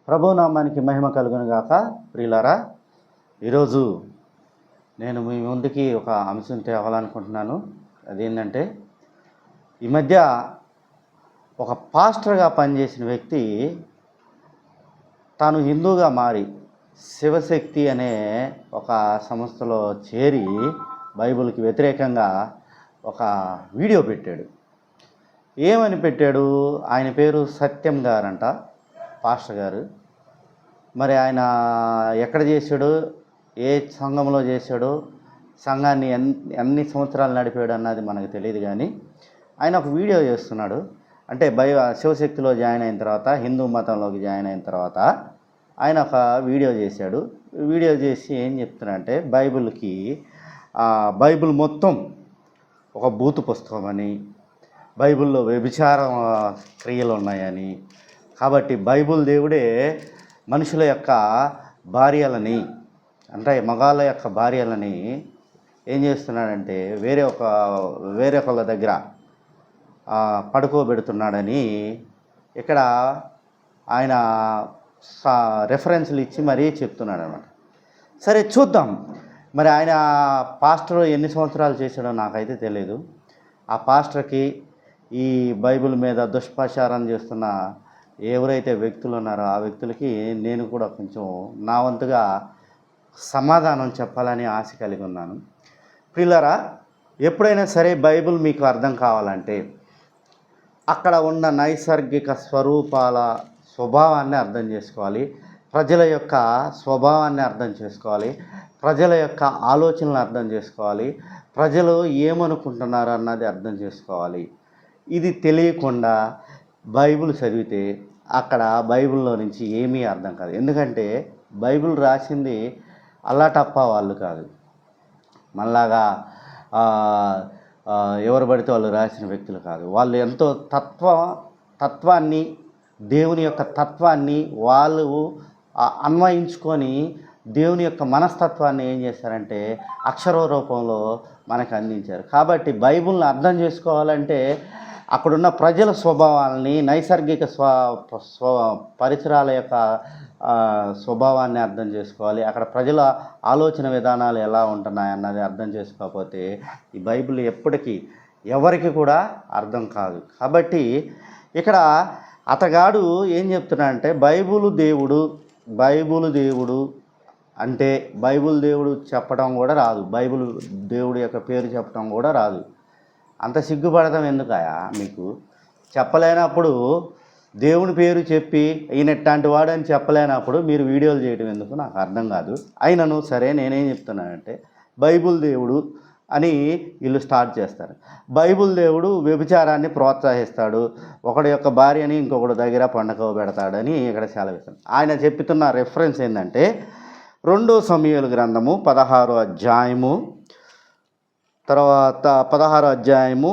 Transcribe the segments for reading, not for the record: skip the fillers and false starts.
ప్రభునామానికి మహిమ కలుగును గాక. ప్రియులారా, ఈరోజు నేను మీ ముందుకి ఒక అంశం తేవాలనుకుంటున్నాను. అదేంటంటే, ఈ మధ్య ఒక పాస్టర్గా పనిచేసిన వ్యక్తి తాను హిందూగా మారి శివశక్తి అనే ఒక సంస్థలో చేరి బైబిల్కి వ్యతిరేకంగా ఒక వీడియో పెట్టాడు. ఏమని పెట్టాడు? ఆయన పేరు సత్యం గారంట, పాస్టర్ గారు. మరి ఆయన ఎక్కడ చేశాడు, ఏ సంఘంలో చేశాడు, సంఘాన్ని ఎన్ని సంవత్సరాలు నడిపాడు అన్నది మనకు తెలియదు. కానీ ఆయన ఒక వీడియో చేస్తున్నాడు. అంటే శివశక్తిలో జాయిన్ అయిన తర్వాత, హిందూ మతంలోకి జాయిన్ అయిన తర్వాత ఆయన ఒక వీడియో చేశాడు. వీడియో చేసి ఏం చెప్తున్నాడంటే, బైబిల్ మొత్తం ఒక బూతు పుస్తకం అని, బైబిల్లో వ్యభిచార క్రియలు ఉన్నాయని, కాబట్టి బైబిల్ దేవుడే మనుషుల యొక్క భార్యలని, అంటే మగాళ్ళ యొక్క భార్యలని ఏం చేస్తున్నాడంటే వేరే ఒకళ్ళ దగ్గర పడుకోబెడుతున్నాడని ఇక్కడ ఆయన రెఫరెన్స్లు ఇచ్చి మరీ చెప్తున్నాడు అన్నమాట. సరే, చూద్దాం. మరి ఆయన పాస్టర్ ఎన్ని సంవత్సరాలు చేశాడో నాకైతే తెలియదు. ఆ పాస్టర్కి ఈ బైబిల్ మీద దుష్ప్రచారం చేస్తున్న ఎవరైతే వ్యక్తులు ఉన్నారో ఆ వ్యక్తులకి నేను కూడా కొంచెం నా వంతుగా సమాధానం చెప్పాలని ఆశ కలిగి ఉన్నాను. ప్రియులారా, ఎప్పుడైనా సరే బైబిల్ మీకు అర్థం కావాలంటే అక్కడ ఉన్న నైసర్గిక స్వరూపాల స్వభావాన్ని అర్థం చేసుకోవాలి, ప్రజల యొక్క స్వభావాన్ని అర్థం చేసుకోవాలి, ప్రజల యొక్క ఆలోచనలు అర్థం చేసుకోవాలి, ప్రజలు ఏమనుకుంటున్నారు అన్నది అర్థం చేసుకోవాలి. ఇది తెలియకుండా బైబిల్ చదివితే అక్కడ బైబిల్లో నుంచి ఏమీ అర్థం కాదు. ఎందుకంటే బైబిల్ రాసింది అల్లాటప్ప వాళ్ళు కాదు, మనలాగా ఎవరు పడితే వాళ్ళు రాసిన వ్యక్తులు కాదు. వాళ్ళు ఎంతో తత్వాన్ని, దేవుని యొక్క తత్వాన్ని వాళ్ళు అన్వయించుకొని దేవుని యొక్క మనస్తత్వాన్ని ఏం చేశారంటే అక్షర రూపంలో మనకు అందించారు. కాబట్టి బైబిల్ని అర్థం చేసుకోవాలంటే అక్కడున్న ప్రజల స్వభావాలని, నైసర్గిక పరిసరాల యొక్క స్వభావాన్ని అర్థం చేసుకోవాలి. అక్కడ ప్రజల ఆలోచన విధానాలు ఎలా ఉంటున్నాయి అన్నది అర్థం చేసుకోకపోతే ఈ బైబిల్ ఎప్పటికీ ఎవరికి కూడా అర్థం కాదు. కాబట్టి ఇక్కడ అతగాడు ఏం చెప్తున్నాడంటే, బైబిల్ దేవుడు అంటే బైబిల్ దేవుడు చెప్పడం కూడా రాదు, బైబిల్ దేవుడి యొక్క పేరు చెప్పడం కూడా రాదు. అంత సిగ్గుపడతాం ఎందుకయా మీకు? చెప్పలేనప్పుడు దేవుని పేరు చెప్పి ఈయన ఎట్లాంటి వాడని చెప్పలేనప్పుడు మీరు వీడియోలు చేయడం ఎందుకు నాకు అర్థం కాదు. అయినను సరే, నేనేం చెప్తున్నానంటే బైబిల్ దేవుడు అని వీళ్ళు స్టార్ట్ చేస్తారు. బైబిల్ దేవుడు వ్యభిచారాన్ని ప్రోత్సహిస్తాడు, ఒకడి యొక్క భార్యని ఇంకొకటి దగ్గర పండుకోబెడతాడని ఇక్కడ సెలవిస్తాడు. ఆయన చెప్తున్న రెఫరెన్స్ ఏంటంటే 2 సమూయేలు గ్రంథము 16వ అధ్యాయము, తర్వాత 16వ అధ్యాయము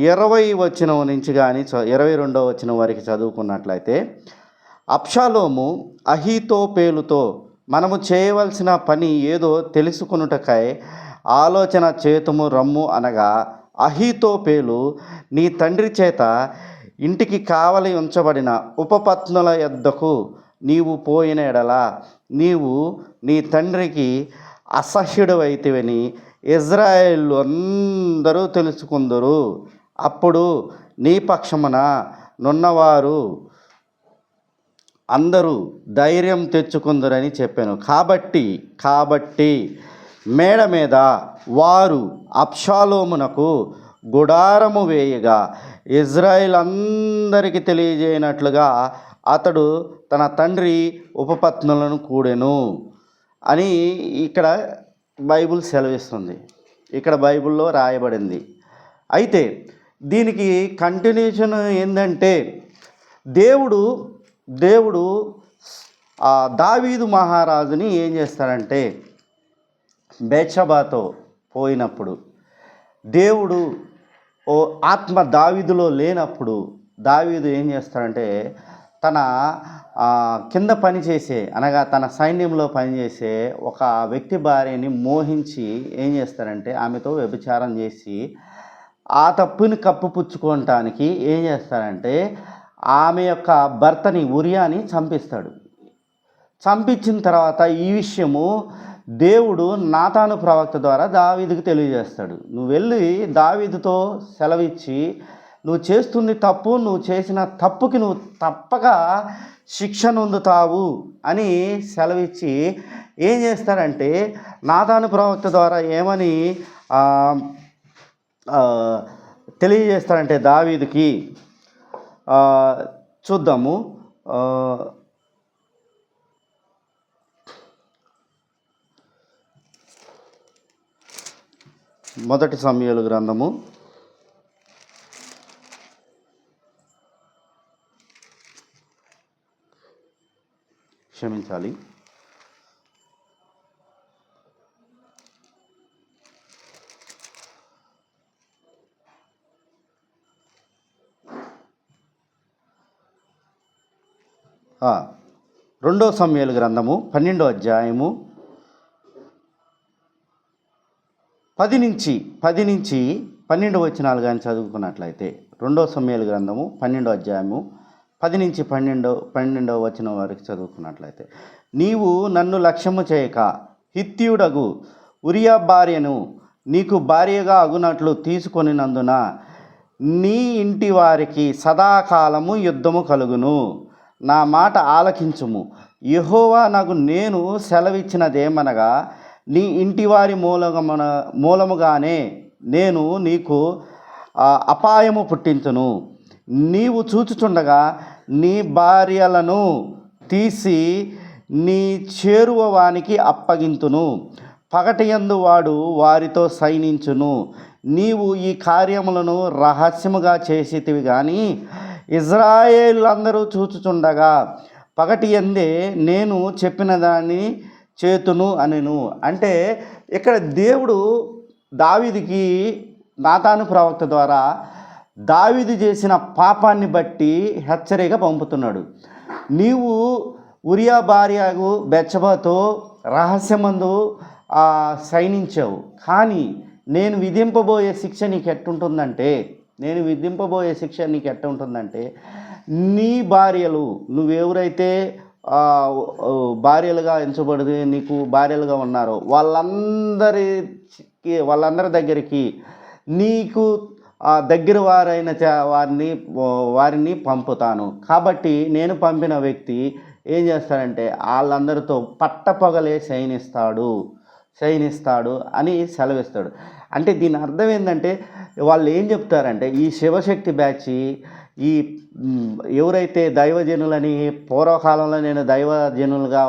20వ వచనం నుంచి కానీ 22వ వచనం వరకు చదువుకున్నట్లయితే, అబ్షాలోము అహీతోపేలుతో మనము చేయవలసిన పని ఏదో తెలుసుకొనుటకై ఆలోచన చేతుము రమ్ము అనగా, అహీతోపేలు నీ తండ్రి చేత ఇంటికి కావలి ఉంచబడిన ఉపపత్నుల యొద్దకు నీవు పోయిన ఎడల నీవు నీ తండ్రికి అసహ్యుడవైతివని ఇజ్రాయేలు అందరూ తెలుసుకుందరు. అప్పుడు నీ పక్షమున నున్నవారు అందరూ ధైర్యం తెచ్చుకుందరని చెప్పాను. కాబట్టి మేడ మీద వారు అబ్షాలోమునకు గుడారము వేయగా ఇజ్రాయేల్ అందరికీ తెలియజేయనట్లుగా అతడు తన తండ్రి ఉపపత్నులను కూడెను అని ఇక్కడ బైబిల్ సెలవిస్తుంది, ఇక్కడ బైబిల్లో రాయబడింది. అయితే దీనికి కంటిన్యూషన్ ఏంటంటే, దేవుడు దావీదు మహారాజుని ఏం చేస్తాడంటే, బేత్షెబాతో పోయినప్పుడు దేవుడు ఆత్మ దావీదులో లేనప్పుడు దావీదు ఏం చేస్తాడంటే, తన కింద పనిచేసే, అనగా తన సైన్యంలో పనిచేసే ఒక వ్యక్తి భార్యని మోహించి ఏం చేస్తారంటే ఆమెతో వ్యభిచారం చేసి ఆ తప్పుని కప్పుపుచ్చుకోవటానికి ఏం చేస్తారంటే ఆమె యొక్క భర్తని ఉరియాని చంపిస్తాడు. చంపించిన తర్వాత ఈ విషయము దేవుడు నాతాను ప్రవక్త ద్వారా దావీదుకు తెలియజేస్తాడు. నువ్వు వెళ్ళి దావీదుతో సెలవిచ్చి, నువ్వు చేస్తుంది తప్పు, నువ్వు చేసిన తప్పుకి నువ్వు తప్పక శిక్ష నొందుతావు అని సెలవిచ్చి ఏం చేస్తారంటే నాతాను ప్రవక్త ద్వారా ఏమని తెలియజేస్తారంటే దావీదుకి చూద్దాము. మొదటి సమూయేలు గ్రంథము 2 సమూయేలు గ్రంథము 12వ అధ్యాయము 10 నుంచి 12 వచనాలు కానీ చదువుకున్నట్లయితే 2 సమూయేలు గ్రంథము 12వ అధ్యాయము 10 నుంచి 12వ వచనం వరకు చదువుకున్నట్లయితే, నీవు నన్ను లక్ష్యము చేయక హిత్తీయుడగు ఉరియా భార్యను నీకు భార్యగా అగునట్లు తీసుకొనినందున నీ ఇంటి వారికి సదాకాలము యుద్ధము కలుగును. నా మాట ఆలకించుము. యెహోవా నాకు నేను సెలవిచ్చినదేమనగా, నీ ఇంటివారి మూలముగానే నేను నీకు అపాయము పుట్టించును. నీవు చూచుచుండగా నీ భార్యలను తీసి నీ చేరువ వానికి అప్పగింతును. పగటియందు వాడు వారితో సైనించును. నీవు ఈ కార్యములను రహస్యముగా చేసితివి కానీ ఇజ్రాయేలులందరూ చూచుచుండగా పగటి యందే నేను చెప్పిన దాన్ని చేతును అనెను. అంటే ఇక్కడ దేవుడు దావీదుకి నాతాను ప్రవక్త ద్వారా దావీదు చేసిన పాపాన్ని బట్టి హెచ్చరిక పంపుతున్నాడు. నీవు ఉరియా భార్యకు బెత్షెబతో రహస్యమందు సైనించావు, కానీ నేను విధింపబోయే శిక్ష నీకు ఎట్టుంటుందంటే నీ భార్యలు, నువ్వెవరైతే భార్యలుగా ఎంచబడి నీకు భార్యలుగా ఉన్నారో వాళ్ళందరి దగ్గరికి నీకు దగ్గర వారైన వారిని పంపుతాను. కాబట్టి నేను పంపిన వ్యక్తి ఏం చేస్తాడంటే వాళ్ళందరితో పట్టపగలే శయనిస్తాడు అని సెలవిస్తాడు. అంటే దీని అర్థం ఏంటంటే వాళ్ళు ఏం చెప్తారంటే ఈ శివశక్తి బ్యాచ్, ఈ ఎవరైతే దైవజనులని పూర్వకాలంలో నేను దైవజనులుగా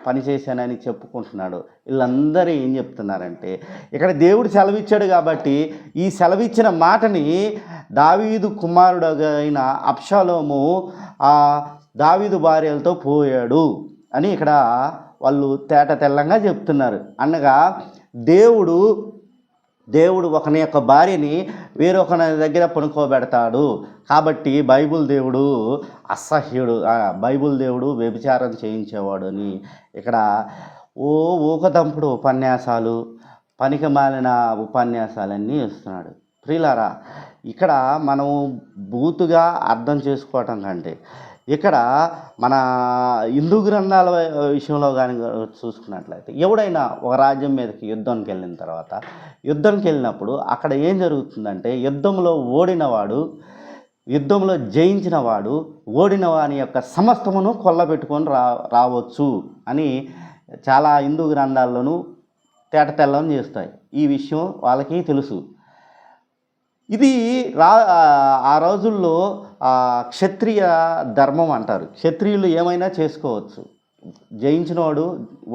పనిచేశానని చెప్పుకుంటున్నాడు, వీళ్ళందరూ ఏం చెప్తున్నారంటే ఇక్కడ దేవుడు సెలవిచ్చాడు కాబట్టి ఈ సెలవిచ్చిన మాటని దావీదు కుమారుడు అయిన అబ్షాలోము దావీదు భార్యలతో పోయాడు అని ఇక్కడ వాళ్ళు తేట తెల్లంగా చెప్తున్నారు. అనగా దేవుడు ఒకని యొక్క భార్యని వేరొకని దగ్గర పనుకోబెడతాడు. కాబట్టి బైబిల్ దేవుడు అసహ్యుడు, బైబిల్ దేవుడు వ్యభిచారం చేయించేవాడు అని ఇక్కడ ఊకదంపుడు ఉపన్యాసాలు, పనికిమాలిన ఉపన్యాసాలన్నీ ఇస్తున్నాడు. ప్రియులారా, ఇక్కడ మనము బూతుగా అర్థం చేసుకోవటం కంటే ఇక్కడ మన హిందూ గ్రంథాల విషయంలో కానీ చూసుకున్నట్లయితే ఎవడైనా ఒక రాజ్యం మీదకి యుద్ధానికి వెళ్ళినప్పుడు అక్కడ ఏం జరుగుతుందంటే యుద్ధంలో జయించిన వాడు ఓడిన వాని యొక్క సమస్తమును కొల్లబెట్టుకొని రావచ్చు అని చాలా హిందూ గ్రంథాల్లోనూ తేటతెల్లం చేస్తాయి. ఈ విషయం వాళ్ళకి తెలుసు. ఇది ఆ రోజుల్లో క్షత్రియ ధర్మం అంటారు. క్షత్రియులు ఏమైనా చేసుకోవచ్చు, జయించినవాడు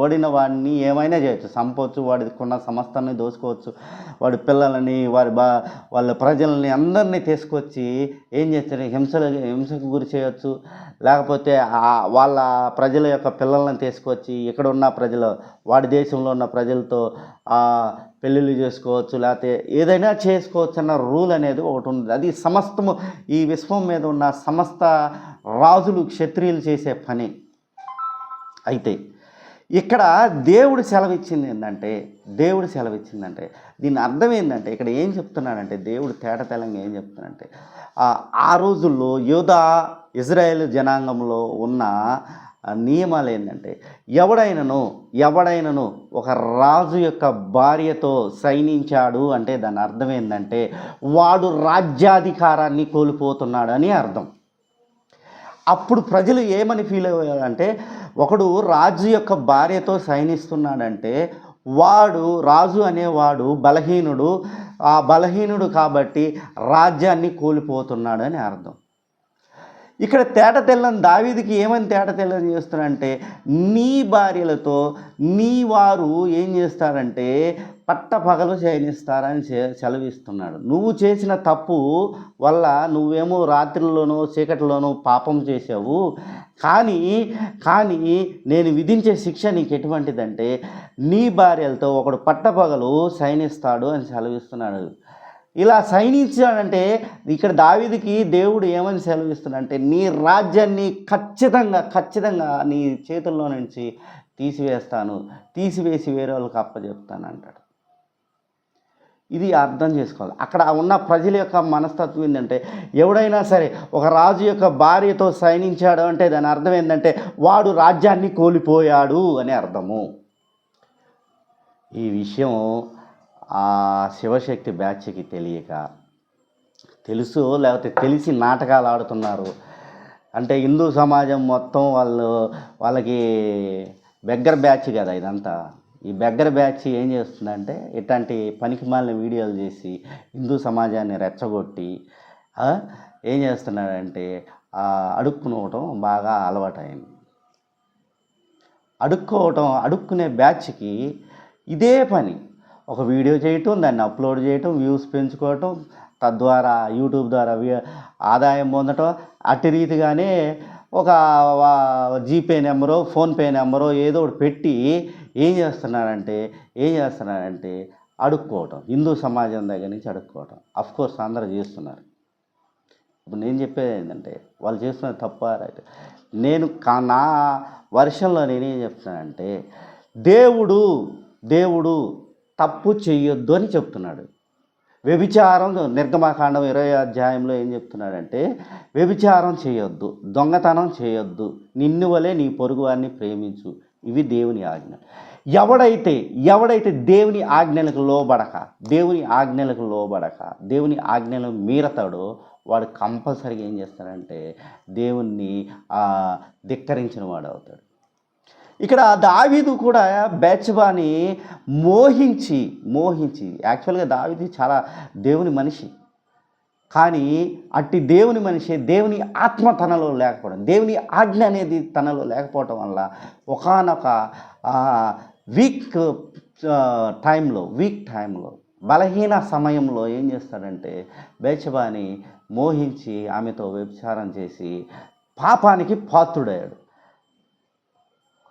ఓడిన వాడిని ఏమైనా చేయొచ్చు, చంపవచ్చు, వాడికున్న సమస్తాన్ని దోచుకోవచ్చు, వాడి పిల్లలని వాళ్ళ ప్రజలని అందరినీ తీసుకొచ్చి ఏం చేస్తారు, హింసకు గురి చేయవచ్చు. లేకపోతే వాళ్ళ ప్రజల యొక్క పిల్లల్ని తీసుకొచ్చి ఇక్కడ ఉన్న వాడి దేశంలో ఉన్న ప్రజలతో పెళ్ళిళ్ళు చేసుకోవచ్చు, లేకపోతే ఏదైనా చేసుకోవచ్చు అన్న రూల్ అనేది ఒకటి ఉంది. అది సమస్తము ఈ విశ్వం మీద ఉన్న సమస్త రాజులు క్షత్రియులు చేసే పని. అయితే ఇక్కడ దేవుడు సెలవిచ్చింది ఏంటంటే దీని అర్థం ఏంటంటే ఇక్కడ ఏం చెప్తున్నాడంటే దేవుడు తేటతెల్లంగా ఏం చెప్తున్నాడంటే ఆ రోజుల్లో యోధా ఇజ్రాయేల్ జనాంగంలో ఉన్న నియమాలు ఏంటంటే ఎవడైనను ఒక రాజు యొక్క భార్యతో శయనించాడు అంటే దాని అర్థం ఏంటంటే వాడు రాజ్యాధికారాన్ని కోల్పోతున్నాడు అని అర్థం. అప్పుడు ప్రజలు ఏమని ఫీల్ అయ్యారంటే ఒకడు రాజు యొక్క భార్యతో శయనిస్తున్నాడంటే రాజు అనేవాడు బలహీనుడు, ఆ బలహీనుడు కాబట్టి రాజ్యాన్ని కోల్పోతున్నాడు అని అర్థం. ఇక్కడ తేట తెల్లని దావీదుకి ఏమని తేట తెల్లని చేస్తున్నాడంటే నీ భార్యలతో నీ వారు ఏం చేస్తారంటే పట్టపగలు శయనిస్తారని సెలవిస్తున్నాడు. నువ్వు చేసిన తప్పు వల్ల నువ్వేమో రాత్రిలోనో చీకటిలోనో పాపం చేసావు, కానీ నేను విధించే శిక్ష నీకు ఎటువంటిదంటే నీ భార్యలతో ఒకడు పట్టపగలు శయనిస్తాడు అని సెలవిస్తున్నాడు. ఇలా శయనించాడంటే ఇక్కడ దావీదుకి దేవుడు ఏమని సెలవిస్తున్నాడంటే నీ రాజ్యాన్ని ఖచ్చితంగా నీ చేతుల్లో నుంచి తీసివేసి వేరే వాళ్ళకి అప్పచెప్తాను అంటాడు. ఇది అర్థం చేసుకోవాలి. అక్కడ ఉన్న ప్రజల యొక్క మనస్తత్వం ఏంటంటే ఎవడైనా సరే ఒక రాజు యొక్క భార్యతో శయనించాడు అంటే దాని అర్థం ఏంటంటే వాడు రాజ్యాన్ని కోల్పోయాడు అని అర్థము. ఈ విషయం ఆ శివశక్తి బ్యాచ్కి తెలుసు లేకపోతే తెలిసి నాటకాలు ఆడుతున్నారు. అంటే హిందూ సమాజం మొత్తం వాళ్ళకి బెగ్గర బ్యాచ్ కదా ఇదంతా. ఈ బెగ్గర బ్యాచ్ ఏం చేస్తుందంటే ఇట్లాంటి పనికిమాలిన వీడియోలు చేసి హిందూ సమాజాన్ని రెచ్చగొట్టి ఏం చేస్తున్నాడంటే అడుక్కునవటం బాగా అలవాటైంది. అడుక్కునే బ్యాచ్కి ఇదే పని. ఒక వీడియో చేయటం, దాన్ని అప్లోడ్ చేయటం, వ్యూస్ పెంచుకోవటం, తద్వారా యూట్యూబ్ ద్వారా ఆదాయం పొందటం. అట్టి రీతిగానే ఒక జీపే నెంబరో ఫోన్పే నెంబరో ఏదో ఒకటి పెట్టి ఏం చేస్తున్నారంటే అడుక్కోవటం, హిందూ సమాజం దగ్గర నుంచి అడుక్కోవటం. అఫ్కోర్స్ అందరూ చేస్తున్నారు. ఇప్పుడు నేను చెప్పేది ఏంటంటే వాళ్ళు చేస్తున్న తప్ప రైట్. నా వర్షంలో నేనేం చెప్తున్నానంటే దేవుడు తప్పు చెయ్యొద్దు అని చెప్తున్నాడు. వ్యభిచారం నిర్గమకాండం 20వ అధ్యాయంలో ఏం చెప్తున్నాడంటే వ్యభిచారం చేయొద్దు, దొంగతనం చేయొద్దు, నిన్ను వలే నీ పొరుగువారిని ప్రేమించు, ఇవి దేవుని ఆజ్ఞ. ఎవడైతే దేవుని ఆజ్ఞలకు లోబడక దేవుని ఆజ్ఞలు మీరతాడో వాడు కంపల్సరీగా ఏం చేస్తాడంటే దేవుణ్ణి ధిక్కరించిన వాడు అవుతాడు. ఇక్కడ దావీదు కూడా బెత్షెబాని మోహించి యాక్చువల్గా దావీదు చాలా దేవుని మనిషి, కానీ అట్టి దేవుని మనిషి దేవుని ఆత్మ తనలో లేకపోవడం, దేవుని ఆజ్ఞ అనేది తనలో లేకపోవటం వల్ల ఒకానొక వీక్ టైంలో బలహీన సమయంలో ఏం చేస్తాడంటే బెత్షెబాని మోహించి ఆమెతో వ్యభిచారం చేసి పాపానికి పాత్రుడయ్యాడు.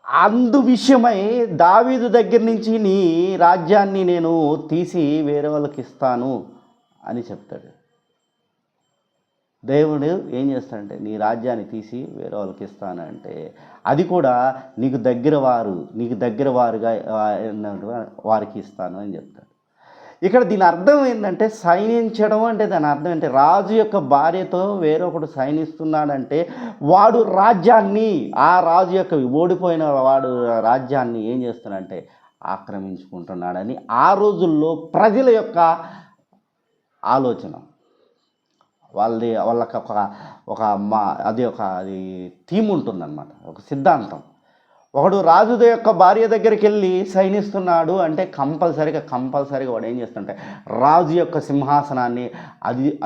అందు విషయమై దావీదు దగ్గర నుంచి నీ రాజ్యాన్ని నేను తీసి వేరే వాళ్ళకి ఇస్తాను అని చెప్తాడు. దేవుడు ఏం చేస్తాడంటే నీ రాజ్యాన్ని తీసి వేరే వాళ్ళకి ఇస్తానంటే అది కూడా నీకు దగ్గర వారుగా వారికి ఇస్తాను అని చెప్తాడు. ఇక్కడ దీని అర్థం ఏంటంటే శయనించడం అంటే దాని అర్థం ఏంటంటే రాజు యొక్క భార్యతో వేరొకడు శయనిస్తున్నాడంటే వాడు రాజ్యాన్ని, ఆ రాజు యొక్క ఓడిపోయిన వాడు రాజ్యాన్ని ఏం చేస్తున్నాడంటే ఆక్రమించుకుంటున్నాడని ఆ రోజుల్లో ప్రజల యొక్క ఆలోచన. వాళ్ళకి అది థీమ్ ఉంటుందన్నమాట, ఒక సిద్ధాంతం. ఒకడు రాజు యొక్క భార్య దగ్గరికి వెళ్ళి శయనిస్తున్నాడు అంటే కంపల్సరీగా వాడు ఏం చేస్తుంటే రాజు యొక్క సింహాసనాన్ని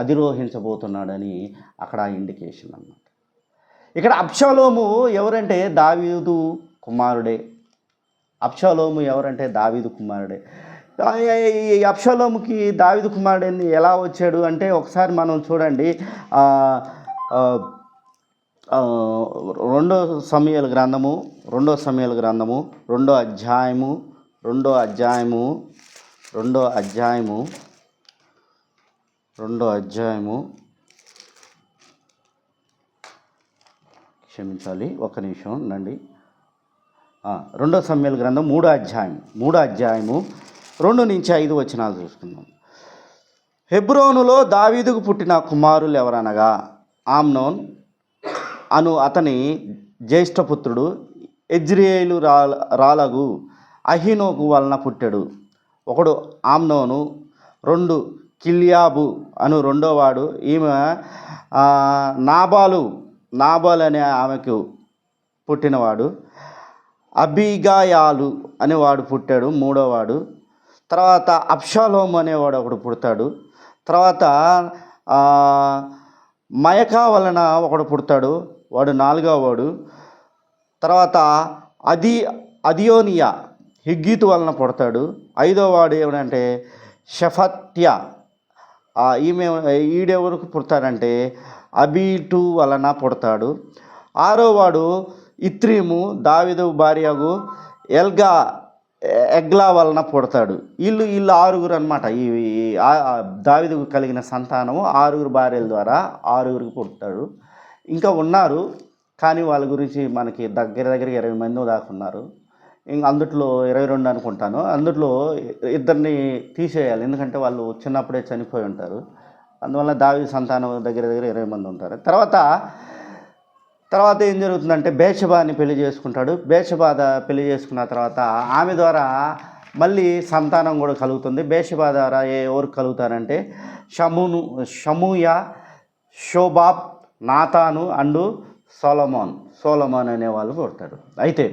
అధిరోహించబోతున్నాడని అక్కడ ఇండికేషన్ అన్నమాట. ఇక్కడ అబ్షాలోము ఎవరంటే దావీదు కుమారుడే. ఈ అబ్షాలోముకి దావీదు కుమారుడు ఎలా వచ్చాడు అంటే ఒకసారి మనం చూడండి, రెండో సమూయేలు గ్రంథము 2వ అధ్యాయము క్షమించాలి ఒక్క నిమిషం నండి. 2వ సమూయేలు గ్రంథం 3వ అధ్యాయము 2 నుంచి 5 వచనాలు చూసుకుందాం. హెబ్రోనులో దావీదుకు పుట్టిన కుమారులు ఎవరనగా ఆమ్నోన్, అను అతని జ్యేష్ఠపుత్రుడు ఎజ్రియేలు రాలగు అహీనోకు వలన పుట్టాడు. ఒకడు ఆమ్నోను, 2 కిల్యాబు అను రెండోవాడు. ఈమె నాబాలు అనే ఆమెకు పుట్టినవాడు. అబిగాయాలు అనేవాడు పుట్టాడు, మూడోవాడు. తర్వాత అబ్షాలోము అనేవాడు ఒకడు పుడతాడు. తర్వాత మయకా వలన ఒకడు పుడతాడు, వాడు 4వ వాడు. తర్వాత అదియోనియా హిగ్గీతు వలన పుడతాడు. 5వ వాడు ఏమిటంటే షఫత్య. ఈడెవరకు పుడతాడంటే అబీటు వలన పుడతాడు. 6వ వాడు ఇత్రీము, దావీదు భార్యగు ఎగ్లా వలన పుడతాడు. వీళ్ళు 6 అనమాట. ఈ దావీదుకు కలిగిన సంతానము 6 భార్యల ద్వారా 6 పుడతాడు. ఇంకా ఉన్నారు, కానీ వాళ్ళ గురించి మనకి దగ్గర 20 మంది దాకా ఉన్నారు. ఇంక అందుట్లో 22 అనుకుంటాను. అందుట్లో 2 తీసేయాలి, ఎందుకంటే వాళ్ళు చిన్నప్పుడే చనిపోయి ఉంటారు. అందువల్ల దావీదు సంతానం దగ్గర 20 మంది ఉంటారు. తర్వాత ఏం జరుగుతుందంటే బేషబాని పెళ్లి చేసుకుంటాడు. పెళ్లి చేసుకున్న తర్వాత ఆమె ద్వారా మళ్ళీ సంతానం కూడా కలుగుతుంది. బేషబా ద్వారా ఎవరు కలుగుతారంటే షమూయ, షోబాబ్, నాతాను అండ్ సోలమోన్ అనేవాళ్ళు పుడతాడు. అయితే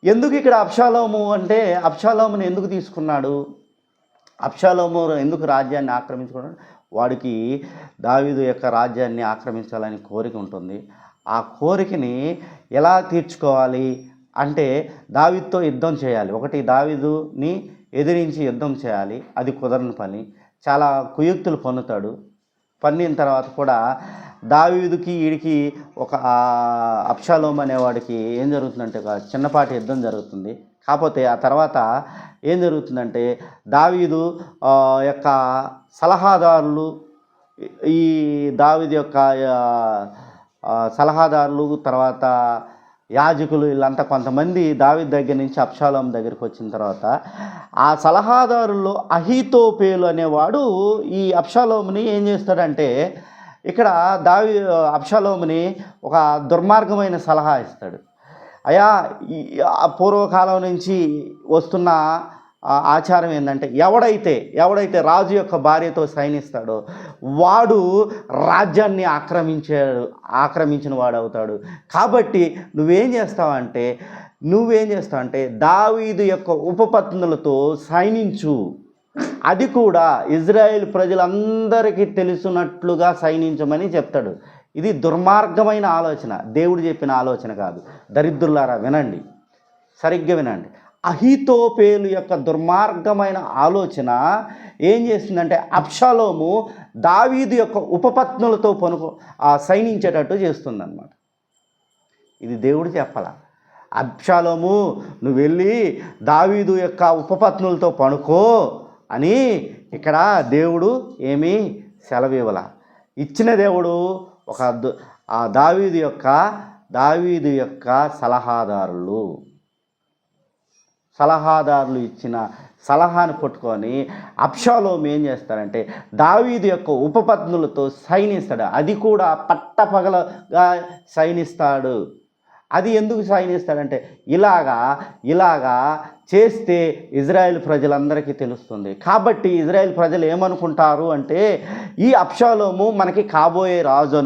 ఎందుకు ఇక్కడ అబ్షాలోము అంటే, అబ్షాలోముని ఎందుకు తీసుకున్నాడు? అబ్షాలోము ఎందుకు రాజ్యాన్ని ఆక్రమించుకున్నాడు? వాడికి దావీదు యొక్క రాజ్యాన్ని ఆక్రమించాలని కోరిక ఉంటుంది. ఆ కోరికని ఎలా తీర్చుకోవాలి అంటే దావీదుతో యుద్ధం చేయాలి. ఒకటి, దావీదుని ఎదిరించి యుద్ధం చేయాలి. అది కుదరని పని. చాలా కుయుక్తులు పన్నిన తర్వాత కూడా దావీదుకి వీడికి ఒక అబ్షాలోము అనేవాడికి ఏం జరుగుతుందంటే ఒక చిన్నపాటి యుద్ధం జరుగుతుంది. కాకపోతే ఆ తర్వాత ఏం జరుగుతుందంటే దావీదు యొక్క సలహాదారులు, ఈ దావీదు యొక్క సలహాదారులు, తర్వాత యాజకులు, వీళ్ళంతా కొంతమంది దావీదు దగ్గర నుంచి అబ్షాలోము దగ్గరికి వచ్చిన తర్వాత ఆ సలహాదారుల్లో అహీతోపేలు అనేవాడు ఈ అబ్షాలోముని ఏం చేస్తాడంటే, ఇక్కడ అబ్షాలోముని ఒక దుర్మార్గమైన సలహా ఇస్తాడు. అయా, పూర్వకాలం నుంచి వస్తున్న ఆచారం ఏంటంటే ఎవడైతే రాజు యొక్క భార్యతో సైనిస్తాడో వాడు రాజ్యాన్ని ఆక్రమించిన వాడు అవుతాడు. కాబట్టి నువ్వేం చేస్తావంటే దావీదు యొక్క ఉపపత్నులతో సైనించు, అది కూడా ఇజ్రాయేల్ ప్రజలందరికీ తెలుసున్నట్లుగా సైనించమని చెప్తాడు. ఇది దుర్మార్గమైన ఆలోచన, దేవుడు చెప్పిన ఆలోచన కాదు. దరిద్రులారా వినండి, సరిగ్గా వినండి. అహీతోపేలు యొక్క దుర్మార్గమైన ఆలోచన ఏం చేస్తుందంటే అబ్షాలోము దావీదు యొక్క ఉపపత్నులతో సైనించేటట్టు చేస్తుందన్నమాట. ఇది దేవుడు చెప్పాల. అబ్షాలోము నువ్వు వెళ్ళి దావీదు యొక్క ఉపపత్నులతో పనుకో అని ఇక్కడ దేవుడు ఏమీ సెలవివ్వాల. ఇచ్చిన దేవుడు దావీదు యొక్క సలహాదారులు ఇచ్చిన సలహాను పట్టుకొని అబ్షాలోము ఏం చేస్తాడంటే దావీదు యొక్క ఉపపత్నులతో సైనిస్తాడు. అది కూడా పట్టపగలగా సైనిస్తాడు. అది ఎందుకు సైనిస్తాడంటే ఇలాగా చేస్తే ఇజ్రాయెల్ ప్రజలందరికీ తెలుస్తుంది. కాబట్టి ఇజ్రాయెల్ ప్రజలు ఏమనుకుంటారు అంటే ఈ అబ్షాలోము మనకి కాబోయే రాజు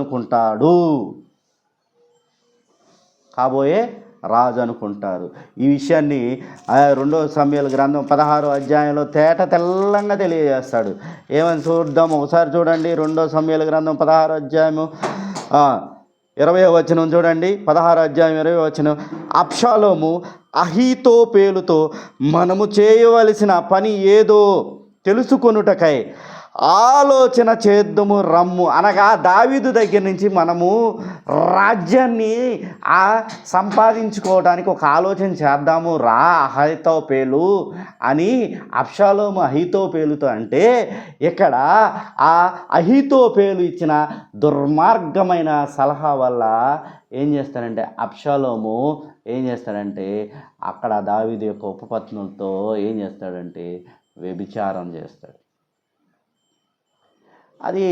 అనుకుంటారు. ఈ విషయాన్ని 2 సమూయేలు గ్రంథం 16వ అధ్యాయంలో తెల్లంగా తెలియజేస్తాడు. ఏమని చూద్దాం, ఒకసారి చూడండి. 2 సమూయేలు గ్రంథం 16వ అధ్యాయము 20వ వచనం చూడండి. 16వ అధ్యాయం 20వ వచనం. అబ్షాలోము అహీతోపేలుతో మనము చేయవలసిన పని ఏదో తెలుసుకొనుటకై ఆలోచన చేద్దాము రమ్ము. అనగా దావీదు దగ్గర నుంచి మనము రాజ్యాన్ని సంపాదించుకోవడానికి ఒక ఆలోచన చేద్దాము రా అహీతోపేలు అని అబ్షాలోము అహీతోపేలుతో అంటే, ఇక్కడ ఆ అహీతోపేలు ఇచ్చిన దుర్మార్గమైన సలహా వల్ల ఏం చేస్తాడంటే అబ్షాలోము అక్కడ దావీదు యొక్క ఉపపత్నులతో ఏం చేస్తాడంటే వ్యభిచారం చేస్తాడు. అది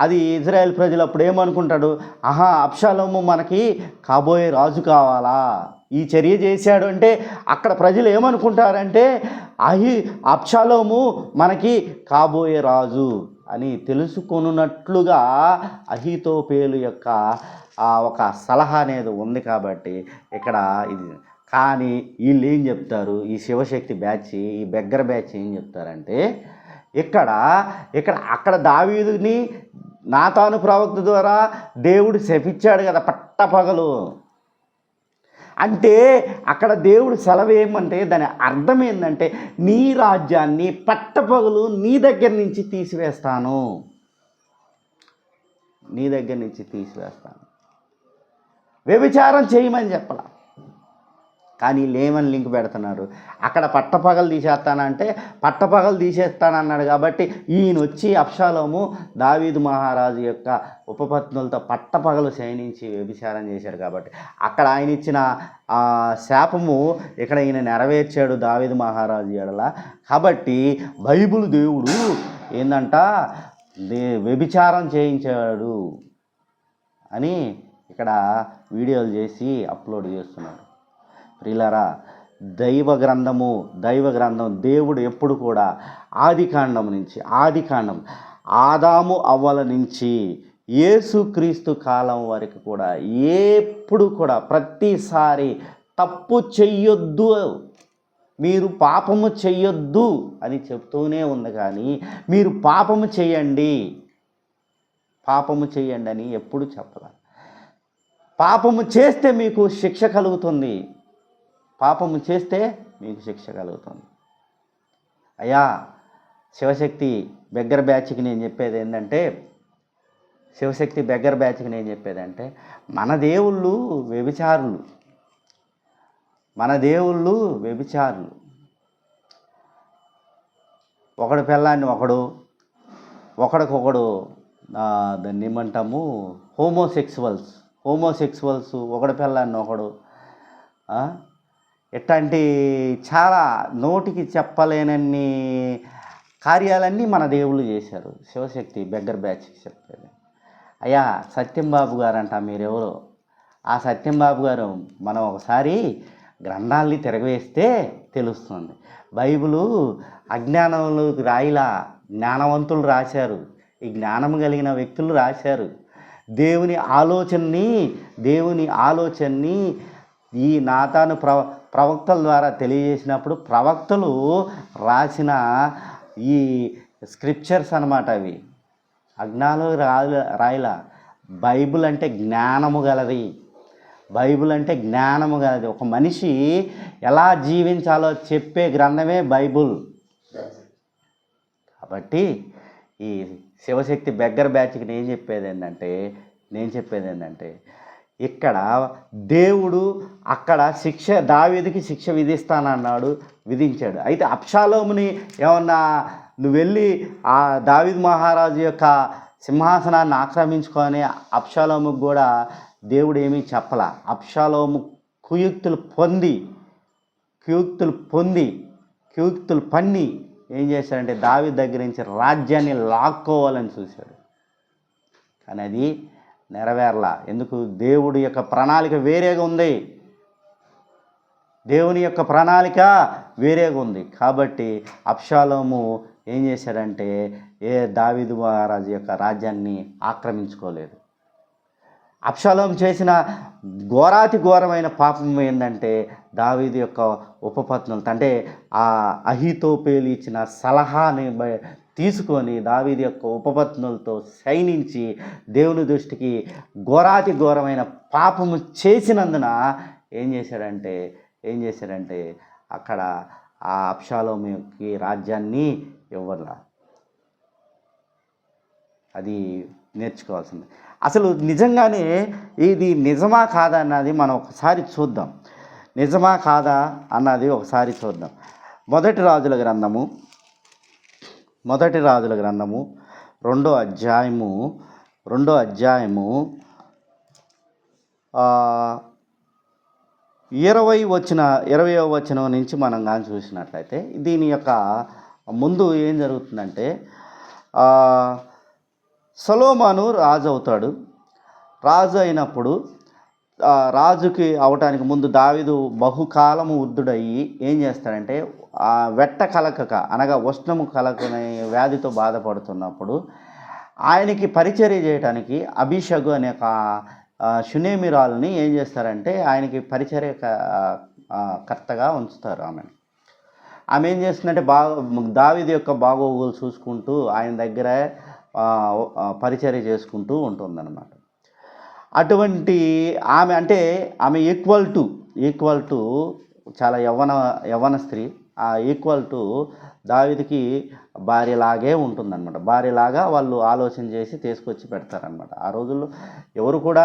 అది ఇజ్రాయెల్ ప్రజలు అప్పుడు ఏమనుకుంటాడు, ఆహా అబ్షాలోము మనకి కాబోయే రాజు కావాలా, ఈ చర్య చేశాడు అంటే అక్కడ ప్రజలు ఏమనుకుంటారంటే అబ్షాలోము మనకి కాబోయే రాజు అని తెలుసుకొనున్నట్లుగా అహీతోపేలు యొక్క ఒక సలహా అనేది ఉంది. కాబట్టి ఇక్కడ ఇది కానీ వీళ్ళు ఏం చెప్తారు, ఈ శివశక్తి బ్యాచ్, ఈ బెగ్గర బ్యాచ్ ఏం చెప్తారంటే అక్కడ దావీదుని నాతాను ప్రవక్త ద్వారా దేవుడు శపించాడు కదా పట్టపగలు. అంటే అక్కడ దేవుడు సెలవు ఏమంటే దాని అర్థం ఏంటంటే నీ రాజ్యాన్ని పట్టపగలు నీ దగ్గర నుంచి తీసివేస్తాను, నీ దగ్గర నుంచి తీసివేస్తాను. వ్యభిచారం చేయమని చెప్పాల, కానీ లేమని లింక్ పెడుతున్నారు. అక్కడ పట్టపగలు తీసేస్తానంటే పట్టపగలు తీసేస్తానన్నాడు కాబట్టి ఈయన వచ్చి అబ్షాలోము దావీదు మహారాజు యొక్క ఉపపత్నులతో పట్టపగలు శయనించి వ్యభిచారం చేశాడు. కాబట్టి అక్కడ ఆయన ఇచ్చిన శాపము ఇక్కడ ఈయన నెరవేర్చాడు దావీదు మహారాజు ఎడల. కాబట్టి బైబిల్ దేవుడు ఏందంట వ్యభిచారం చేయించాడు అని ఇక్కడ వీడియోలు చేసి అప్లోడ్ చేస్తున్నాడు. ప్రియులారా, దైవ గ్రంథం దేవుడు ఎప్పుడు కూడా ఆదికాండం ఆదాము అవ్వల నుంచి యేసుక్రీస్తు కాలం వరకు కూడా ఎప్పుడు కూడా ప్రతిసారి తప్పు చెయ్యొద్దు, మీరు పాపము చెయ్యొద్దు అని చెప్తూనే ఉంది. కానీ మీరు పాపము చేయండి అని ఎప్పుడు చెప్పాలి. పాపము చేస్తే మీకు శిక్ష కలుగుతుంది, అయ్యా శివశక్తి బెగ్గర బ్యాచ్కి నేను చెప్పేది ఏంటంటే మన దేవుళ్ళు వ్యభిచారులు. ఒకడి పిల్లాన్ని ఒకడికొకడు దాన్ని ఏమంటాము హోమోసెక్సువల్స్ ఒకడి పిల్లాన్ని ఒకడు ఇట్లాంటి చాలా నోటికి చెప్పలేనన్ని కార్యాలన్నీ మన దేవుళ్ళు చేశారు. శివశక్తి బెగ్గర బ్యాచ్కి చెప్పేది. అయ్యా సత్యంబాబు గారు అంట మీరెవరో, ఆ సత్యంబాబు గారు మనం ఒకసారి గ్రంథాలని తిరగవేస్తే తెలుస్తుంది. బైబిలు అజ్ఞానంలోకి రాయిలా జ్ఞానవంతులు రాశారు, ఈ జ్ఞానం కలిగిన వ్యక్తులు రాశారు. దేవుని ఆలోచనని ఈ నాతాను ప్రవక్తల ద్వారా తెలియజేసినప్పుడు ప్రవక్తలు రాసిన ఈ స్క్రిప్చర్స్ అన్నమాట. అవి అజ్ఞానం రాయలా. బైబిల్ అంటే జ్ఞానము గలది. ఒక మనిషి ఎలా జీవించాలో చెప్పే గ్రంథమే బైబిల్. కాబట్టి ఈ శివశక్తి బెగ్గర బ్యాచ్కి నేను చెప్పేది ఏంటంటే ఇక్కడ దేవుడు అక్కడ దావీదుకి శిక్ష విధిస్తానన్నాడు, విధించాడు. అయితే అబ్షాలోముని ఏమన్నా నువ్వు వెళ్ళి ఆ దావీదు మహారాజు యొక్క సింహాసనాన్ని ఆక్రమించుకొని అబ్షాలోముకు కూడా దేవుడు ఏమీ చెప్పలా. అబ్షాలోము కుయుక్తులు పన్ని ఏం చేశాడంటే దావీదు దగ్గర నుంచి రాజ్యాన్ని లాక్కోవాలని చూశాడు. కానీ అది నెరవేరలా. ఎందుకు? దేవుడి యొక్క ప్రణాళిక వేరేగా ఉంది. కాబట్టి అబ్షాలోము ఏం చేశాడంటే దావీదు మహారాజు యొక్క రాజ్యాన్ని ఆక్రమించుకోలేదు. అబ్షాలోము చేసిన ఘోరమైన పాపం ఏంటంటే దావీదు యొక్క ఉపపత్నులతో అంటే ఆ అహీతోపేలు ఇచ్చిన సలహాని తీసుకొని దావీదు యొక్క ఉపపత్నులతో శయనించి దేవుని దృష్టికి ఘోరమైన పాపము చేసినందున ఏం చేశాడంటే అక్కడ ఆ అబ్షాలోముకి రాజ్యాన్ని ఇవ్వలా. అది నేర్చుకోవాల్సింది. అసలు నిజంగానే ఇది నిజమా కాదా అన్నది మనం ఒకసారి చూద్దాం. మొదటి రాజుల గ్రంథము 2వ అధ్యాయము 20వ వచనం నుంచి మనం కానీ చూసినట్లయితే దీని యొక్క ముందు ఏం జరుగుతుందంటే సొలొమోను రాజు అవుతాడు. రాజు అయినప్పుడు రాజుకి అవటానికి ముందు దావీదు బహుకాలము వృద్ధుడయ్యి ఏం చేస్తాడంటే వెట్ట కలకక అనగా ఉష్ణము కలకనే వ్యాధితో బాధపడుతున్నప్పుడు ఆయనకి పరిచర్య చేయడానికి అభిషగు అనే ఒక షునేమిరాల్ని ఏం చేస్తారంటే ఆయనకి పరిచర్య కర్తగా ఉంచుతారు. ఆమె ఏం చేస్తుందంటే దావీదు యొక్క బాగోగులు చూసుకుంటూ ఆయన దగ్గర పరిచర్య చేసుకుంటూ ఉంటుందన్నమాట. అటువంటి ఆమె అంటే ఆమె ఈక్వల్ టు చాలా యవ్వన స్త్రీ. ఈక్వల్ టు దావీదుకి భార్యలాగే ఉంటుందన్నమాట. భార్యలాగా వాళ్ళు ఆలోచన చేసి తీసుకొచ్చి పెడతారనమాట. ఆ రోజుల్లో ఎవరు కూడా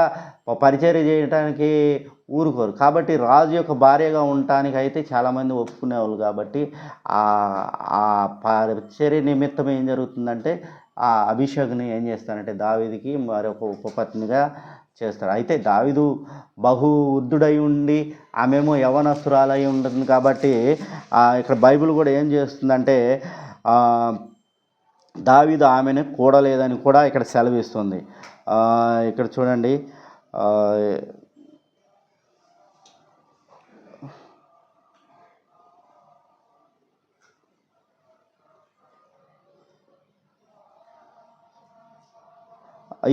పరిచర్య చేయడానికి ఊరుకోరు. కాబట్టి రాజు యొక్క భార్యగా ఉండటానికి అయితే చాలామంది ఒప్పుకునేవాళ్ళు. కాబట్టి ఆ పరిచర్య నిమిత్తం ఏం జరుగుతుందంటే ఆ అభిషేక్ని ఏం చేస్తారంటే దావీదుకి మరొక ఉపపత్నిగా చేస్తారు. అయితే దావీదు బహువృద్ధుడై ఉండి ఆమెమో యవనస్తురాలై ఉంటుంది. కాబట్టి ఇక్కడ బైబిల్ కూడా ఏం చేస్తుందంటే దావీదు ఆమెను కూడలేదని కూడా ఇక్కడ సెలవిస్తుంది. ఇక్కడ చూడండి,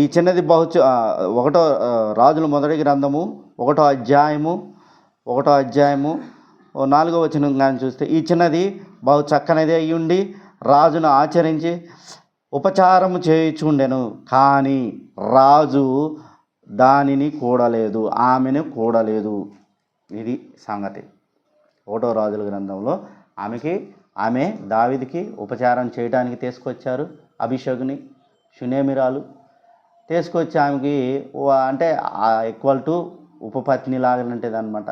ఈ చిన్నది ఒకటో రాజుల మొదటి గ్రంథము 1వ అధ్యాయము 4వ వచనం కానీ చూస్తే, ఈ చిన్నది బహు చక్కనిది అయ్యుండి రాజును ఆచరించి ఉపచారము చేయుచుండెను, కానీ రాజు దానిని కూడలేదు, ఆమెను కూడలేదు. ఇది సంగతి. 1వ రాజుల గ్రంథంలో ఆమె దావీదుకి ఉపచారం చేయడానికి తీసుకొచ్చారు. అభిషేకుని షునేమిరాలు తీసుకొచ్చి ఆమెకి అంటే ఈక్వల్ టు ఉపపత్ని లాగానంటేది అనమాట.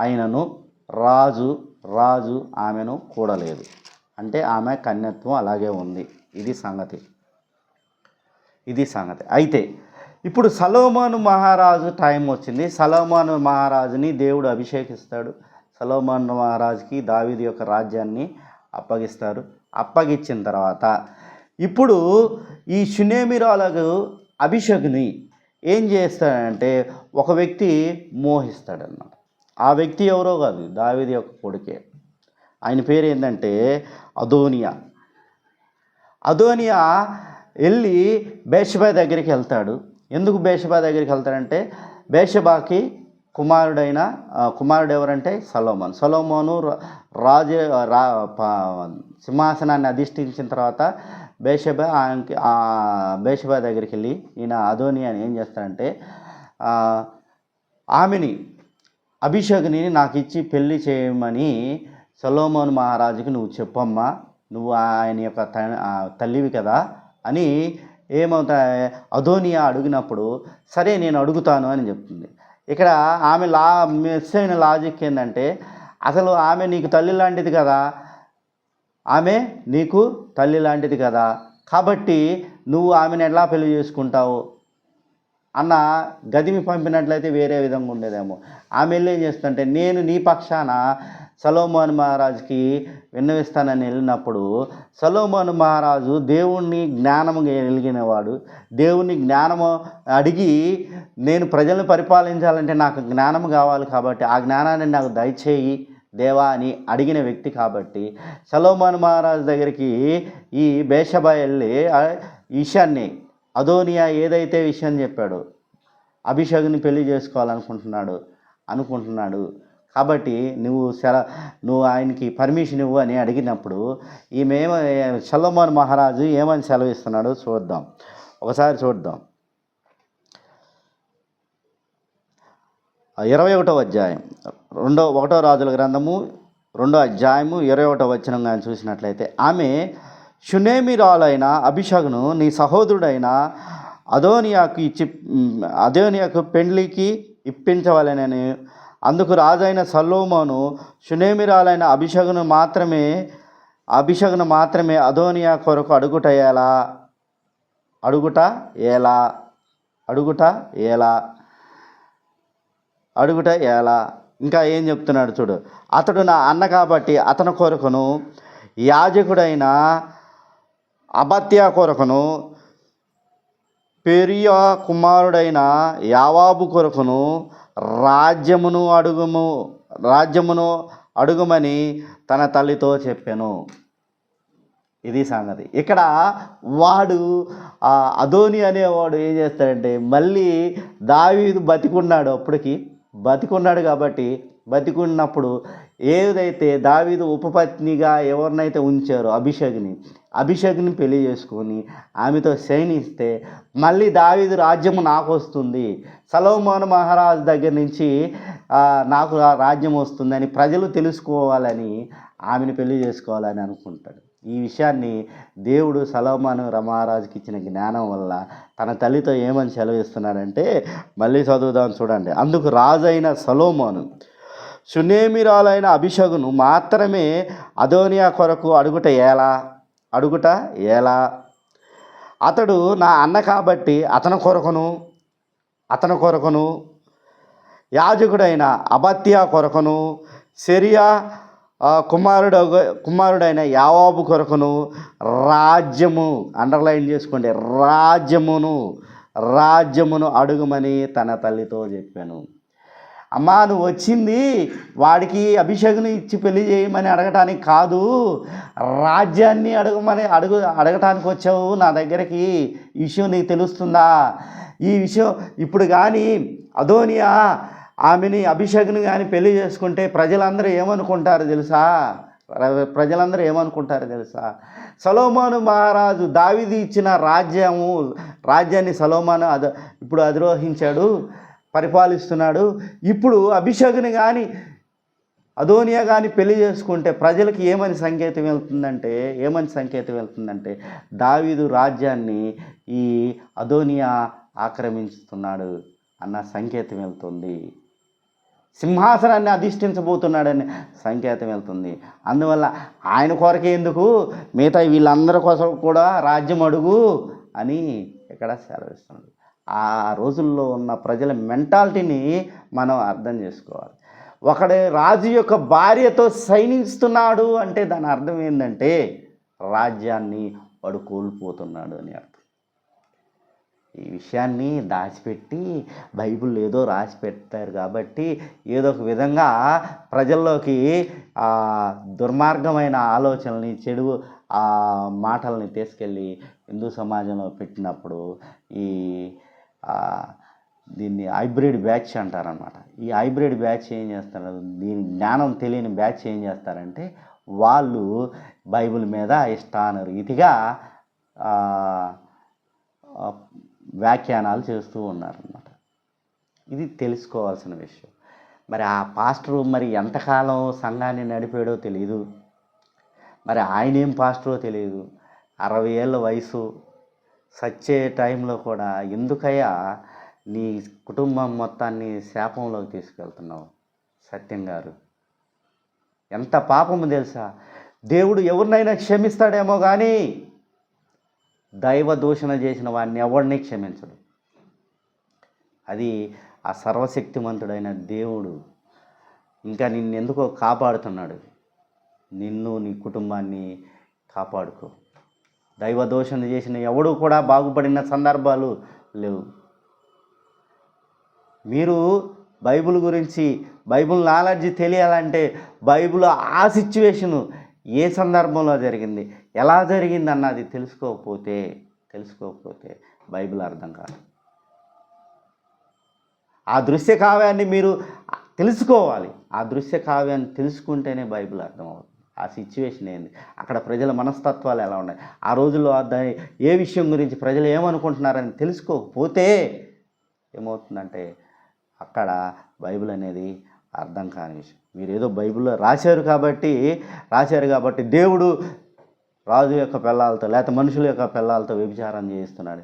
అయినను రాజు ఆమెను కూడలేదు. అంటే ఆమె కన్యత్వం అలాగే ఉంది. ఇది సంగతి. అయితే ఇప్పుడు సొలొమోను మహారాజు టైం వచ్చింది. సొలొమోను మహారాజుని దేవుడు అభిషేకిస్తాడు. సొలొమోను మహారాజుకి దావీదు యొక్క రాజ్యాన్ని అప్పగిస్తారు. అప్పగించిన తర్వాత ఇప్పుడు ఈ షునేమిరాలకు అభిషేకుని ఏం చేస్తాడంటే ఒక వ్యక్తి మోహిస్తాడన్నమాట. ఆ వ్యక్తి ఎవరో కాదు, దావీదు యొక్క కొడుకే. ఆయన పేరు ఏంటంటే అదోనియా వెళ్ళి బేషబా దగ్గరికి వెళ్తాడు. ఎందుకు బేషబా దగ్గరికి వెళ్తాడంటే బేషబాకి కుమారుడు ఎవరంటే సొలొమోను రాజు సింహాసనాన్ని అధిష్ఠించిన తర్వాత బేషబా దగ్గరికి వెళ్ళి ఈయన అదోనియాని ఏం చేస్తాడంటే ఆమెని అభిషేకుని నాకు ఇచ్చి పెళ్లి చేయమని సొలొమోను మహారాజుకి నువ్వు చెప్పమ్మా, నువ్వు ఆయన యొక్క తల్లివి కదా అని ఏమవుతా అదోనియా అడిగినప్పుడు సరే నేను అడుగుతాను అని చెప్తుంది. ఇక్కడ ఆమె మిస్ అయిన లాజిక్ ఏంటంటే అసలు ఆమె నీకు తల్లి లాంటిది కదా, కాబట్టి నువ్వు ఆమెను ఎలా పెళ్లి చేసుకుంటావు అన్న గదిమి పంపినట్లయితే వేరే విధంగా ఉండేదేమో. ఆమె వెళ్ళి ఏం చేస్తుందంటే నేను నీ పక్షాన సొలొమోను మహారాజుకి విన్నవిస్తానని వెళ్ళినప్పుడు సొలొమోను మహారాజు దేవుణ్ణి జ్ఞానము కలిగినవాడు. దేవుణ్ణి జ్ఞానము అడిగి నేను ప్రజలను పరిపాలించాలంటే నాకు జ్ఞానం కావాలి, కాబట్టి ఆ జ్ఞానాన్ని నాకు దయచేయి దేవా అని అడిగిన వ్యక్తి. కాబట్టి సొలొమోను మహారాజు దగ్గరికి ఈ బేషబా వెళ్ళి విషయాన్ని అదోనియా ఏదైతే విషయం చెప్పాడో అభిషేకుని పెళ్లి అనుకుంటున్నాడు కాబట్టి నువ్వు ఆయనకి పర్మిషన్ ఇవ్వు అని అడిగినప్పుడు సొలొమోను మహారాజు ఏమని సెలవిస్తున్నాడో ఒకసారి చూద్దాం. 21వ అధ్యాయం 1వ రాజుల గ్రంథము 2వ అధ్యాయము 21వ వచనం కానీ చూసినట్లయితే, ఆమె షునేమిరాలైన అభిషేకును నీ సహోదరుడైన అదోనియాకు పెండ్లికి ఇప్పించవలెనని అందుకు రాజైన సొలొమోను షునేమిరాలైన అభిషేకును మాత్రమే అదోనియా కొరకు అడుగుట ఎలా. ఇంకా ఏం చెప్తున్నాడు చూడు, అతడు నా అన్న కాబట్టి అతని కొరకును యాజకుడైన అబత్యా కొరకును పెరియా కుమారుడైన యావాబు కొరకును రాజ్యమును అడుగుమని తన తల్లితో చెప్పెను. ఇది సంగతి. ఇక్కడ వాడు అదోని అనేవాడు ఏం చేస్తాడంటే, మళ్ళీ దావీదు బతికున్నాడు, అప్పటికి బతికున్నాడు కాబట్టి బతికున్నప్పుడు ఏదైతే దావీదు ఉపపత్నిగా ఎవరినైతే ఉంచారో అభిషేక్ని పెళ్లి చేసుకొని ఆమెతో శయనిస్తే మళ్ళీ దావీదు రాజ్యము నాకు వస్తుంది, సొలొమోను మహారాజు దగ్గర నుంచి నాకు రాజ్యం వస్తుందని ప్రజలు తెలుసుకోవాలని ఆమెను పెళ్లి చేసుకోవాలని అనుకుంటాడు. ఈ విషయాన్ని దేవుడు సొలొమోను మహారాజుకి ఇచ్చిన జ్ఞానం వల్ల తన తల్లితో ఏమని సెలవిస్తున్నాడంటే, మళ్ళీ చదువుదాం చూడండి. అందుకు రాజైన సొలొమోను షూనేమీయురాలైన అబీషగును మాత్రమే అదోనియా కొరకు అడుగుట ఎలా? అతడు నా అన్న కాబట్టి అతని కొరకును యాజకుడైన అబత్యా కొరకును సెరియా కుమారుడైన యావాబు కొరకును రాజ్యము, అండర్లైన్ చేసుకోండి, రాజ్యమును అడుగుమని తన తల్లితో చెప్పాను. అమ్మా, నువ్వు వచ్చింది వాడికి అభిషేకుని ఇచ్చి పెళ్లి చేయమని అడగటానికి కాదు, రాజ్యాన్ని అడగటానికి వచ్చావు నా దగ్గరికి. ఈ విషయం నీకు తెలుస్తుందా? ఈ విషయం ఇప్పుడు కానీ అదోనియా ఆమెని అభిషేకుని కానీ పెళ్లి చేసుకుంటే ప్రజలందరూ ఏమనుకుంటారు తెలుసా? సొలొమోను మహారాజు దావీదు ఇచ్చిన రాజ్యాన్ని సొలొమోను ఇప్పుడు అధిరోహించాడు, పరిపాలిస్తున్నాడు. ఇప్పుడు అభిషేకుని కానీ అదోనియా కానీ పెళ్లి చేసుకుంటే ప్రజలకి ఏమని సంకేతం వెళ్తుందంటే దావీదు రాజ్యాన్ని ఈ అదోనియా ఆక్రమించుతున్నాడు అన్న సంకేతం వెళ్తుంది. సింహాసనాన్ని అధిష్ఠించబోతున్నాడని సంకేతం వెళ్తుంది. అందువల్ల ఆయన కొరకే ఎందుకు, మిగతా వీళ్ళందరి కోసం కూడా రాజ్యం అడుగు అని ఇక్కడ సెలవిస్తున్నాడు. ఆ రోజుల్లో ఉన్న ప్రజల మెంటాలిటీని మనం అర్థం చేసుకోవాలి. ఒకడే రాజు యొక్క భార్యతో సైనిస్తున్నాడు అంటే దాని అర్థం ఏంటంటే రాజ్యాన్ని వాడు కోల్పోతున్నాడు అని అర్థం. ఈ విషయాన్ని దాచిపెట్టి బైబిల్ ఏదో రాసి పెట్టారు కాబట్టి ఏదో ఒక విధంగా ప్రజల్లోకి దుర్మార్గమైన ఆలోచనల్ని, చెడు మాటల్ని తీసుకెళ్ళి హిందూ సమాజంలో పెట్టినప్పుడు దీన్ని హైబ్రిడ్ బ్యాచ్ అంటారనమాట. ఈ హైబ్రిడ్ బ్యాచ్ ఏం చేస్తారు, దీని జ్ఞానం తెలియని బ్యాచ్ ఏం చేస్తారంటే వాళ్ళు బైబిల్ మీద ఇష్టానురీతిగా వ్యాఖ్యానాలు చేస్తూ ఉన్నారన్నమాట. ఇది తెలుసుకోవాల్సిన విషయం. మరి ఆ పాస్టరు మరి ఎంతకాలం సంఘాన్ని నడిపాడో తెలియదు, మరి ఆయన ఏం పాస్టరో తెలియదు. 60 ఏళ్ళ వయసు సచ్చే టైంలో కూడా ఎందుకయ్యా నీ కుటుంబం మొత్తాన్ని శాపంలోకి తీసుకెళ్తున్నావు? సత్యం గారు, ఎంత పాపము తెలుసా? దేవుడు ఎవరినైనా క్షమిస్తాడేమో కానీ దైవ దూషణ చేసిన వాడిని ఎవరిని క్షమించడు. అది ఆ సర్వశక్తిమంతుడైన దేవుడు ఇంకా నిన్నెందుకో కాపాడుతున్నాడు. నిన్ను, నీ కుటుంబాన్ని కాపాడుకో. దైవ దూషణ చేసిన ఎవడు కూడా బాగుపడిన సందర్భాలు లేవు. మీరు బైబిల్ గురించి, బైబిల్ నాలెడ్జ్ తెలియాలంటే బైబిల్ ఆ సిచ్యువేషను ఏ సందర్భంలో జరిగింది, ఎలా జరిగింది అన్నది తెలుసుకోకపోతే బైబిల్ అర్థం కాదు. ఆ దృశ్య కావ్యాన్ని మీరు తెలుసుకోవాలి. ఆ దృశ్య కావ్యాన్ని తెలుసుకుంటేనే బైబిల్ అర్థమవుతుంది. ఆ సిచ్యువేషన్ ఏంది, అక్కడ ప్రజల మనస్తత్వాలు ఎలా ఉన్నాయి, ఆ రోజుల్లో ఏ విషయం గురించి ప్రజలు ఏమనుకుంటున్నారని తెలుసుకోకపోతే ఏమవుతుందంటే అక్కడ బైబిల్ అనేది అర్థం కాని విషయం. మీరు ఏదో బైబిల్లో రాశారు కాబట్టి దేవుడు రాజు యొక్క పిల్లలతో లేకపోతే మనుషుల యొక్క పిల్లలతో వ్యభిచారం చేయిస్తున్నాడు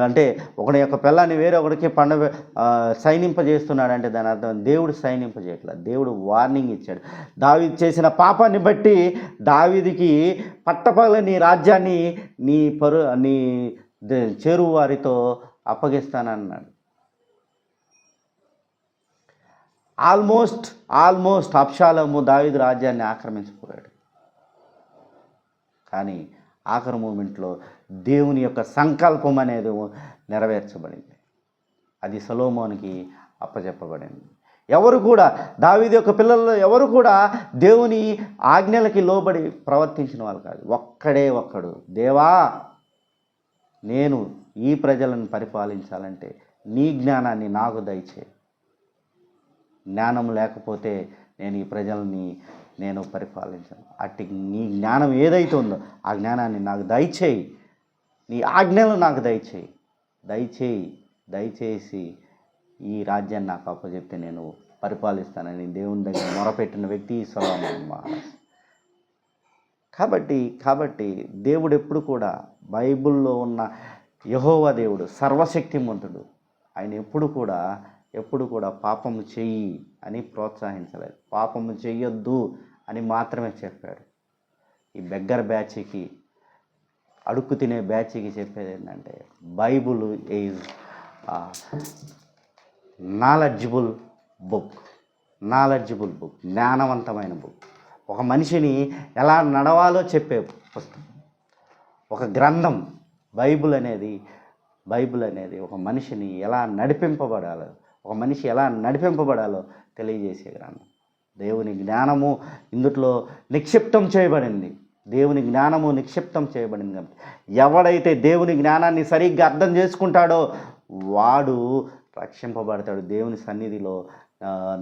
అంటే, ఒకడి యొక్క పిల్లాన్ని వేరొకడికి సైనింపజేస్తున్నాడు అంటే దాని అర్థం దేవుడు సైనింపజేయట్లేదు. దేవుడు వార్నింగ్ ఇచ్చాడు. దావీదు చేసిన పాపాన్ని బట్టి దావీదుకి పట్టపగల నీ రాజ్యాన్ని నీ చెరువు వారితో అప్పగిస్తానన్నాడు. ఆల్మోస్ట్ అబ్షాలోము దావీదు రాజ్యాన్ని ఆక్రమించిపోయాడు. కానీ ఆఖరి మూమెంట్లో దేవుని యొక్క సంకల్పం అనేది నెరవేర్చబడింది. అది సొలొమోనుకి అప్పచెప్పబడింది. ఎవరు కూడా దావీదు యొక్క పిల్లల్లో ఎవరు కూడా దేవుని ఆజ్ఞలకి లోబడి ప్రవర్తించిన వాళ్ళు కాదు. ఒక్కడు, దేవా నేను ఈ ప్రజలను పరిపాలించాలంటే నీ జ్ఞానాన్ని నాకు దయచేయి. జ్ఞానం లేకపోతే నేను ఈ ప్రజల్ని పరిపాలించను. అట్టి నీ జ్ఞానం ఏదైతే ఉందో ఆ జ్ఞానాన్ని నాకు దయచేయి, నీ ఆజ్ఞలు నాకు దయచేసి ఈ రాజ్యాన్ని నాకు అప్పచెప్తే నేను పరిపాలిస్తానని దేవుని దగ్గర మొరపెట్టిన వ్యక్తి సొలొమోను మహారాజు. కాబట్టి దేవుడు ఎప్పుడు కూడా బైబిల్లో ఉన్న యెహోవా దేవుడు సర్వశక్తిమంతుడు. ఆయన ఎప్పుడు కూడా పాపము చెయ్యి అని ప్రోత్సహించలేదు, పాపము చెయ్యొద్దు అని మాత్రమే చెప్పాడు. ఈ బెగ్గర్ బ్యాచ్కి, అడుక్కు తినే బ్యాచ్కి చెప్పేది ఏంటంటే బైబుల్ ఈజ్ నాలెడ్జబుల్ బుక్, జ్ఞానవంతమైన బుక్. ఒక మనిషిని ఎలా నడవాలో చెప్పే పుస్తకం, ఒక గ్రంథం. బైబుల్ అనేది ఒక మనిషిని ఎలా నడిపింపబడాలో, ఒక మనిషి ఎలా నడిపింపబడాలో తెలియజేసే గ్రంథం. దేవుని జ్ఞానము ఇందులో నిక్షిప్తం చేయబడింది. కాబట్టి ఎవడైతే దేవుని జ్ఞానాన్ని సరిగ్గా అర్థం చేసుకుంటాడో వాడు రక్షింపబడతాడు, దేవుని సన్నిధిలో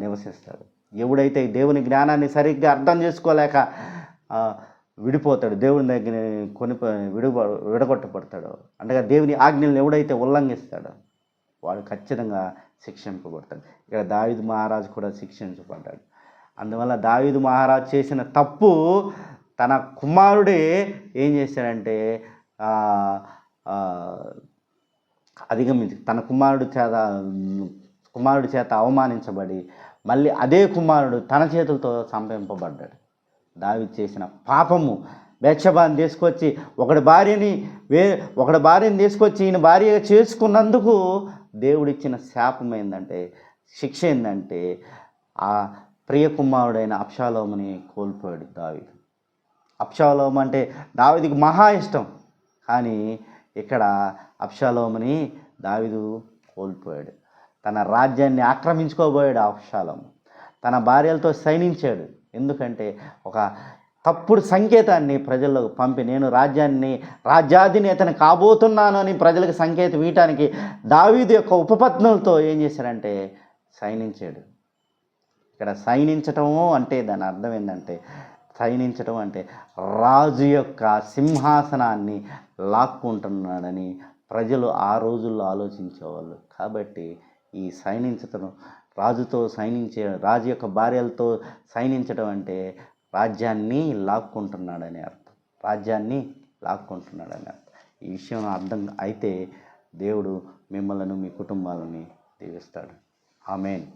నివసిస్తాడు. ఎవడైతే దేవుని జ్ఞానాన్ని సరిగ్గా అర్థం చేసుకోలేక విడిపోతాడు, దేవుని దగ్గర విడగొట్టబడతాడో, అంటే దేవుని ఆజ్ఞలను ఎవడైతే ఉల్లంఘిస్తాడో వాడు ఖచ్చితంగా శిక్షింపబడతాడు. ఇక్కడ దావీదు మహారాజు కూడా శిక్షించబడ్డాడు. అందువల్ల దావీదు మహారాజు చేసిన తప్పు తన కుమారుడే ఏం చేశాడంటే అధిగమించి తన కుమారుడి చేత అవమానించబడి మళ్ళీ అదే కుమారుడు తన చేతులతో చంపింపబడ్డాడు. దావీదు చేసిన పాపము, బెత్షెబాను తీసుకొచ్చి ఒకడి భార్యని తీసుకొచ్చి ఈయన భార్యగా చేసుకున్నందుకు దేవుడిచ్చిన శాపం ఏంటంటే, శిక్ష ఏంటంటే ఆ ప్రియ కుమారుడైన అబ్షాలోముని కోల్పోయాడు దావీదు. అబ్షాలోము అంటే దావీదుకి మహా ఇష్టం, కానీ ఇక్కడ అబ్షాలోముని దావీదు కోల్పోయాడు. తన రాజ్యాన్ని ఆక్రమించుకోబోయాడు అబ్షాలోము. తన భార్యలతో సైనించాడు. ఎందుకంటే ఒక తప్పుడు సంకేతాన్ని ప్రజల్లోకి పంపి నేను రాజ్యాధినేతని కాబోతున్నాను అని ప్రజలకు సంకేతం ఇవ్వటానికి దావీదు యొక్క ఉపపత్నులతో ఏం చేశారంటే సైనించాడు. ఇక్కడ సైనించటము అంటే దాని అర్థం ఏంటంటే, సైనించటం అంటే రాజు యొక్క సింహాసనాన్ని లాక్కుంటున్నాడని ప్రజలు ఆ రోజుల్లో ఆలోచించేవాళ్ళు. కాబట్టి ఈ సైనించటం, రాజు యొక్క భార్యలతో సైనించడం అంటే రాజ్యాన్ని లాక్కుంటున్నాడని అర్థం. ఈ విషయం అర్థం అయితే దేవుడు మిమ్మల్ని, మీ కుటుంబాలని దీవిస్తాడు. ఆమేన్.